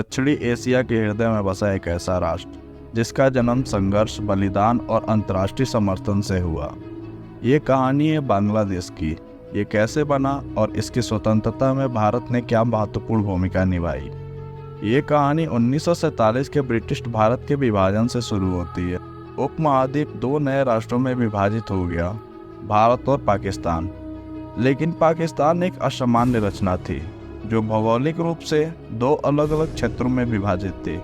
दक्षिणी एशिया के हृदय में बसा एक ऐसा राष्ट्र जिसका जन्म संघर्ष, बलिदान और अंतर्राष्ट्रीय समर्थन से हुआ। ये कहानी है बांग्लादेश की। ये कैसे बना और इसकी स्वतंत्रता में भारत ने क्या महत्वपूर्ण भूमिका निभाई। ये कहानी 1947 के ब्रिटिश भारत के विभाजन से शुरू होती है। उपमहाद्वीप दो नए राष्ट्रों में विभाजित हो गया, भारत और पाकिस्तान। लेकिन पाकिस्तान एक असामान्य रचना थी जो भौगोलिक रूप से दो अलग अलग क्षेत्रों में विभाजित थी,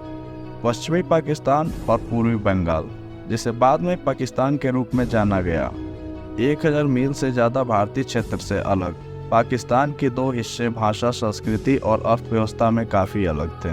पश्चिमी पाकिस्तान और पूर्वी बंगाल, जिसे बाद में पाकिस्तान के रूप में जाना गया। 1000 मील से ज़्यादा भारतीय क्षेत्र से अलग पाकिस्तान के दो हिस्से भाषा, संस्कृति और अर्थव्यवस्था में काफ़ी अलग थे।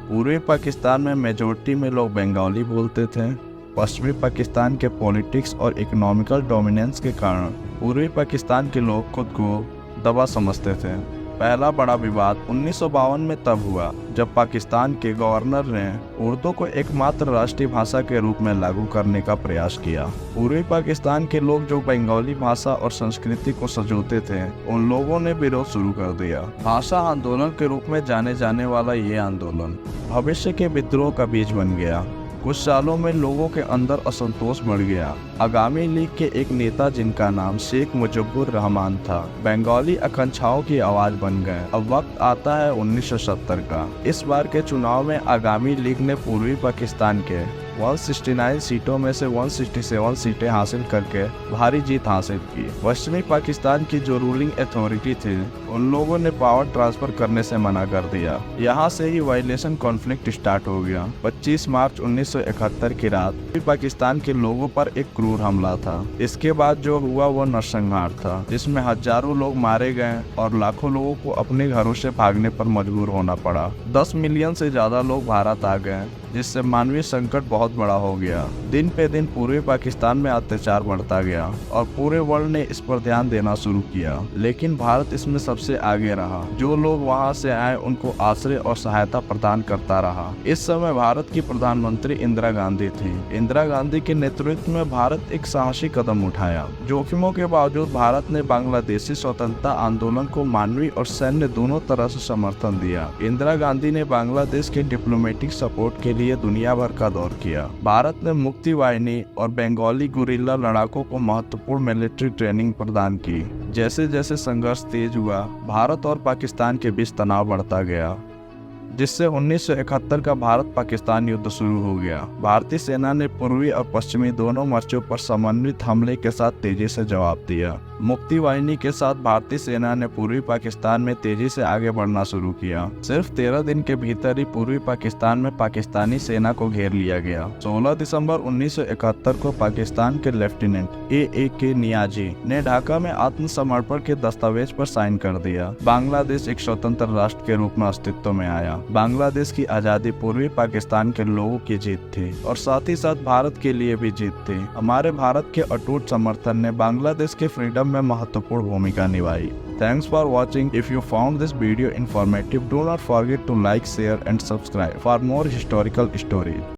पूर्वी पाकिस्तान में मेजॉरिटी में लोग बंगाली बोलते थे। पश्चिमी पाकिस्तान के पॉलिटिक्स और इकोनॉमिकल डोमिनेंस के कारण पूर्वी पाकिस्तान के लोग खुद को दबा समझते थे। पहला बड़ा विवाद 1952 में तब हुआ जब पाकिस्तान के गवर्नर ने उर्दू को एकमात्र राष्ट्रीय भाषा के रूप में लागू करने का प्रयास किया। पूर्वी पाकिस्तान के लोग जो बंगाली भाषा और संस्कृति को सजोते थे, उन लोगों ने विरोध शुरू कर दिया। भाषा आंदोलन के रूप में जाने जाने वाला ये आंदोलन भविष्य के विद्रोह का बीज बन गया। कुछ सालों में लोगों के अंदर असंतोष बढ़ गया। आगामी लीग के एक नेता जिनका नाम शेख मुजिबुर रहमान था, बंगाली आकांक्षाओं की आवाज बन गए। अब वक्त आता है 1970 का। इस बार के चुनाव में आगामी लीग ने पूर्वी पाकिस्तान के 169 सीटों में से 167 सीटें हासिल करके भारी जीत हासिल की। पश्चिमी पाकिस्तान की जो रूलिंग अथॉरिटी थी, उन लोगों ने पावर ट्रांसफर करने से मना कर दिया। यहाँ से ही वायलेशन कॉन्फ्लिक्ट स्टार्ट हो गया। 25 मार्च 1971 की रात पाकिस्तान के लोगों पर एक क्रूर हमला था। इसके बाद जो हुआ वो नरसंहार था, जिसमें हजारों लोग मारे गए और लाखों लोगों को अपने घरों से भागने पर मजबूर होना पड़ा। 10 मिलियन से ज्यादा लोग भारत आ गए, जिससे मानवीय संकट बहुत बड़ा हो गया। दिन पे दिन पूर्वी पाकिस्तान में अत्याचार बढ़ता गया और पूरे वर्ल्ड ने इस पर ध्यान देना शुरू किया। लेकिन भारत इसमें सबसे आगे रहा। जो लोग वहां से आए उनको आश्रय और सहायता प्रदान करता रहा। इस समय भारत की प्रधानमंत्री इंदिरा गांधी थी। इंदिरा गांधी के नेतृत्व में भारत एक साहसी कदम उठाया। जोखिमों के बावजूद भारत ने बांग्लादेशी स्वतंत्रता आंदोलन को मानवीय और सैन्य दोनों तरह से समर्थन दिया। इंदिरा गांधी ने बांग्लादेश के डिप्लोमेटिक सपोर्ट के लिए दुनिया भर का दौर किया। भारत ने मुक्ति वाहिनी और बंगाली गुरिल्ला लड़ाकों को महत्वपूर्ण मिलिट्री ट्रेनिंग प्रदान की। जैसे जैसे संघर्ष तेज हुआ, भारत और पाकिस्तान के बीच तनाव बढ़ता गया, जिससे 1971 का भारत पाकिस्तान युद्ध शुरू हो गया। भारतीय सेना ने पूर्वी और पश्चिमी दोनों मोर्चों पर समन्वित हमले के साथ तेजी से जवाब दिया। मुक्ति वाहिनी के साथ भारतीय सेना ने पूर्वी पाकिस्तान में तेजी से आगे बढ़ना शुरू किया। सिर्फ 13 दिन के भीतर ही पूर्वी पाकिस्तान में पाकिस्तानी सेना को घेर लिया गया। 16 दिसंबर 1971 को पाकिस्तान के लेफ्टिनेंट A.A.K. नियाजी ने ढाका में आत्मसमर्पण के दस्तावेज पर साइन कर दिया। बांग्लादेश एक स्वतंत्र राष्ट्र के रूप में अस्तित्व में आया। बांग्लादेश की आजादी पूर्वी पाकिस्तान के लोगों की जीत थी और साथ ही साथ भारत के लिए भी जीत थी। हमारे भारत के अटूट समर्थन ने बांग्लादेश के फ्रीडम में महत्वपूर्ण भूमिका निभाई। Thanks for watching. If you found this video informative, do not forget to like, share and subscribe for more historical stories.